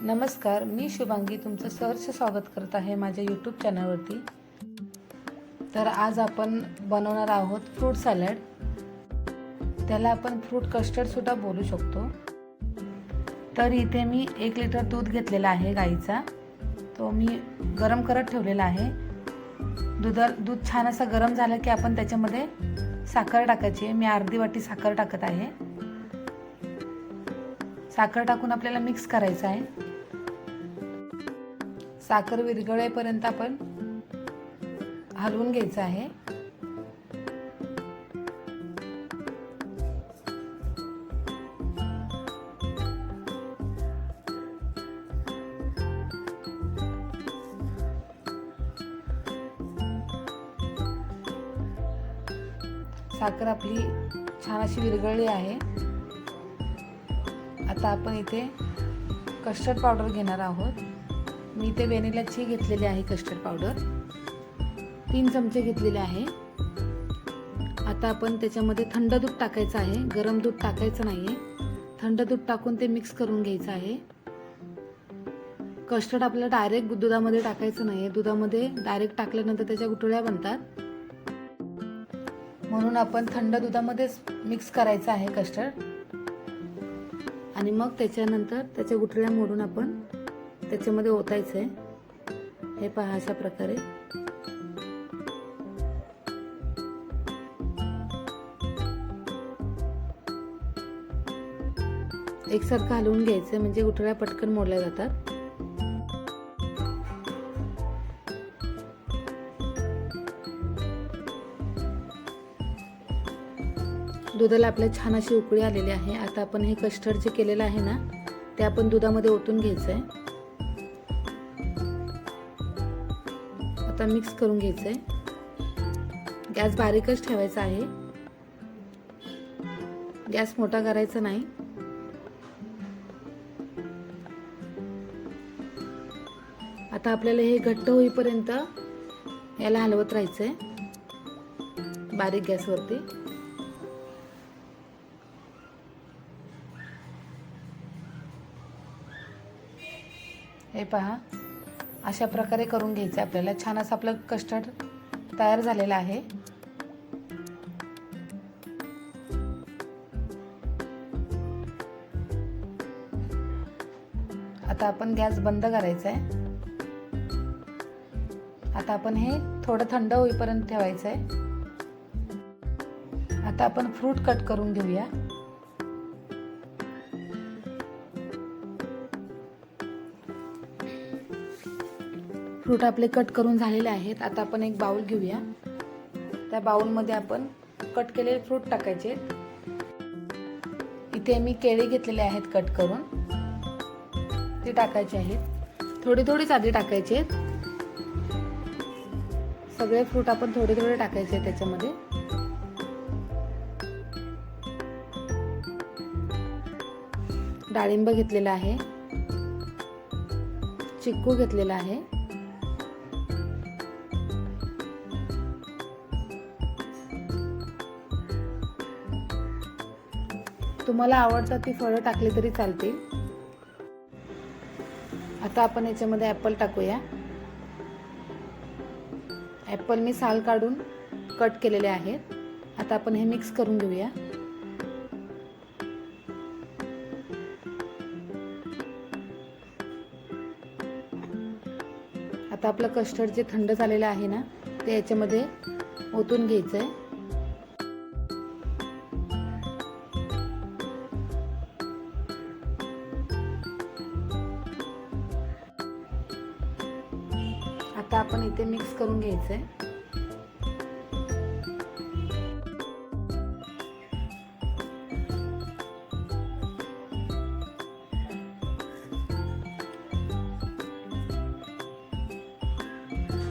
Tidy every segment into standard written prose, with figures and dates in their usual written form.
नमस्कार, मी शुभांगी तुमचं सहर्ष स्वागत करत आहे माझ्या यूट्यूब चॅनलवरती। तर आज आपण बनवणार आहोत फ्रूट सॅलड। त्याला आपण फ्रूट कस्टर्डसुद्धा बोलू शकतो। तर इथे मी 1 लिटर दूध घेतलेला आहे गाईचा, तो मी गरम करत ठेवलेला आहे। दूध छान असं गरम झालं की आपण त्याच्यामध्ये साखर टाकायची आहे। मी अर्धी वाटी साखर टाकत आहे। साखर टाकून आपल्याला मिक्स करायचं आहे। साखर विरघळेपर्यंत आपण हलवून घ्यायचं आहे। साखर आपली छान अशी विरघळली आहे। आता आपण इथे कस्टर्ड पावडर घेणार आहोत। मी इथे व्हॅनिलाची घेतलेली आहे कस्टर्ड पावडर, 3 चमचे घेतलेले आहे। आता आपण त्याच्यामध्ये थंड दूध टाकायचं आहे, गरम दूध टाकायचं नाहीये। थंड दूध टाकून ते मिक्स करून घ्यायचं आहे। कस्टर्ड आपल्याला डायरेक्ट दुधामध्ये टाकायचं नाहीये, दुधामध्ये डायरेक्ट टाकल्यानंतर त्याच्या गुठळ्या बनतात, म्हणून आपण थंड दुधामध्येच मिक्स करायचं आहे कस्टर्ड। आणि मग त्याच्यानंतर त्याच्या गुठळ्या मोडून आपण त्याच्यामध्ये ओतायचं आहे। हे पहा, अशा प्रकारे एकसारखं हलवून घ्यायचं, म्हणजे गुठळ्या पटकन मोडल्या जातात। दुधाला आपल्या छान अशी उकळी आलेली आहे। आता आपण हे कस्टर्ड जे केलेलं आहे ना, ते आपण दुधामध्ये ओतून घ्यायचं आहे। आता मिक्स करून घ्यायचं आहे। गॅस बारीकच ठेवायचा आहे, गॅस मोठा करायचा नाही। आता आपल्याला हे घट्ट होईपर्यंत याला हलवत राहायचं आहे बारीक गॅसवरती। हे पहा, अशा प्रकारे करून घ्यायचं आपल्याला। छान असं आपलं कस्टर्ड तयार झालेलं आहे। आता आपण गॅस बंद करायचा आहे। आता आपण हे थोडं थंड होईपर्यंत ठेवायचं आहे। आता आपण फ्रूट कट करून घेऊया। फ्रूट आपले कट करून झालेले आहेत। आता आपण एक बाउल घेऊया, त्या बाउलमध्ये आपण कट केलेले फ्रूट टाकायचे। इथे मी केळी घेतलेले आहेत कट करून, ते टाकायचे आहेत। थोडी थोडीच आधी टाकायचे आहेत, सगळे फ्रूट आपण थोडे थोडे टाकायचे आहेत त्याच्यामध्ये। डाळिंब घेतलेला आहे, चिक्कू घेतलेला आहे, तुम्हाला आवडतात ती फळं टाकली तरी चालतील। आता आपण याच्यामध्ये ॲपल टाकूया। ॲपल मी साल काढून कट केलेले आहेत। आता आपण हे मिक्स करून घेऊया। आता आपलं कस्टर्ड जे थंड झालेलं आहे ना, ते याच्यामध्ये ओतून घ्यायचं आहे। आता आपण इथे मिक्स करून घ्यायचं आहे।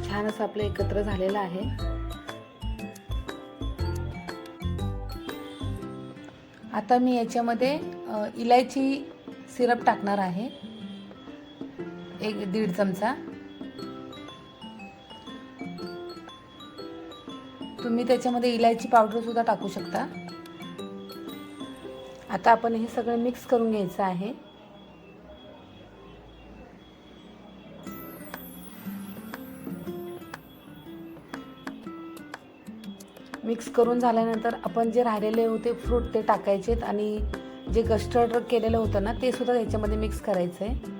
छान असं आपलं एकत्र झालेलं आहे। आता मी याच्यामध्ये इलायची सिरप टाकणार आहे, 1-1.5 चमचा। तुम्ही त्याच्यामध्ये इलायची पावडर सुद्धा टाकू शकता। आता आपण हे सगळं मिक्स करून घ्यायचं आहे। मिक्स करून झाल्यानंतर आपण जे राहिलेले होते फ्रूट ते टाकायचेत आणि जे कस्टर्ड केलेलं होतं ना ते सुद्धा याच्यामध्ये मिक्स करायचं आहे.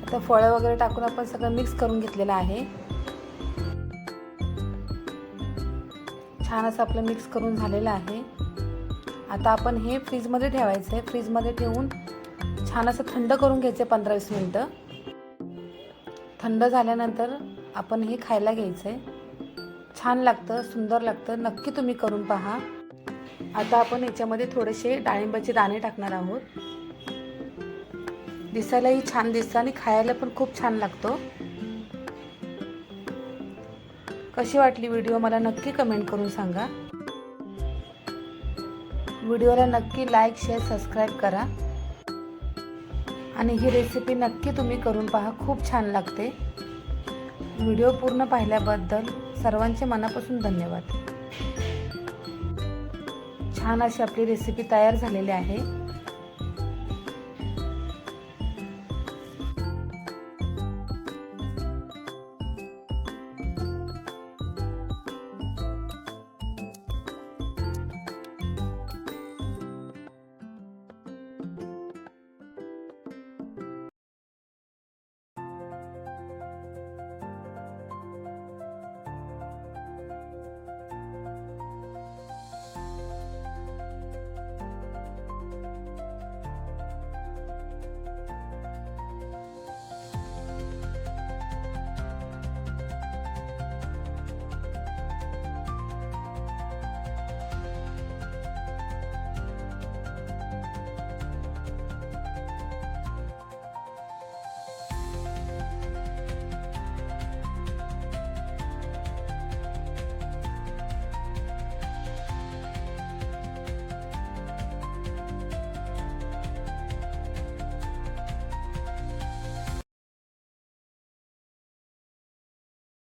आता फळं वगैरे टाकून आपण सगळं मिक्स करून घेतलेलं आहे. छान असं आपलं मिक्स करून झालेलं आहे. आता आपण हे फ्रीजमध्ये ठेवायचं आहे. फ्रीजमध्ये ठेवून छान असं थंड करून घ्यायचं 15-20 मिनटं. थंड झाल्यानंतर आपण हे खायला घ्यायचं आहे. छान लागतं, सुंदर लागतं. नक्की तुम्ही करून पहा. आता आपण याच्यामध्ये थोडेसे डाळिंबाचे दाणे टाकणार आहोत. दिसायलाही छान दिसतं आणि खायला पण खूप छान लागतो. कशी वाटली व्हिडिओ मला नक्की कमेंट करून सांगा. व्हिडिओला नक्की लाईक, शेअर, सबस्क्राईब करा आणि ही रेसिपी नक्की तुम्ही करून पहा. खूप छान लागते. व्हिडिओ पूर्ण पाहिल्याबद्दल सर्वांचे मनापासून धन्यवाद. छान अशी आपली रेसिपी तयार झालेली आहे.